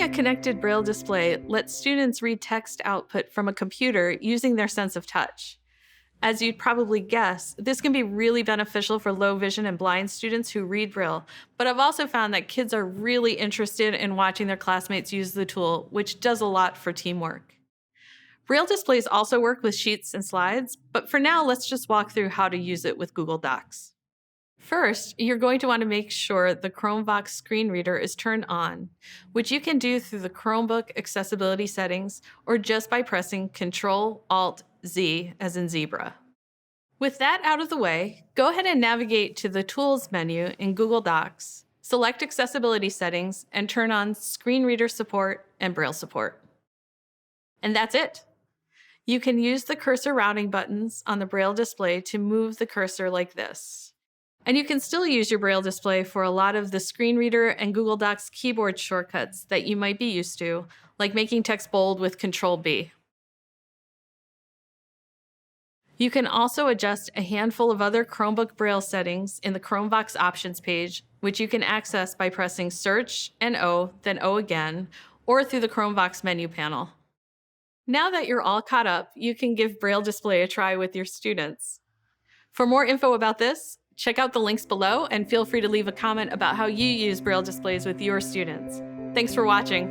Having a connected Braille display lets students read text output from a computer using their sense of touch. As you'd probably guess, this can be really beneficial for low vision and blind students who read Braille, but I've also found that kids are really interested in watching their classmates use the tool, which does a lot for teamwork. Braille displays also work with sheets and slides, but for now, let's just walk through how to use it with Google Docs. First, you're going to want to make sure the ChromeVox screen reader is turned on, which you can do through the Chromebook accessibility settings or just by pressing Ctrl-Alt-Z as in zebra. With that out of the way, go ahead and navigate to the Tools menu in Google Docs, select Accessibility Settings, and turn on Screen Reader Support and Braille Support. And that's it. You can use the cursor routing buttons on the Braille display to move the cursor like this. And you can still use your Braille display for a lot of the screen reader and Google Docs keyboard shortcuts that you might be used to, like making text bold with Ctrl-B. You can also adjust a handful of other Chromebook Braille settings in the ChromeVox options page, which you can access by pressing Search and O, then O again, or through the ChromeVox menu panel. Now that you're all caught up, you can give Braille display a try with your students. For more info about this, check out the links below and feel free to leave a comment about how you use Braille displays with your students. Thanks for watching.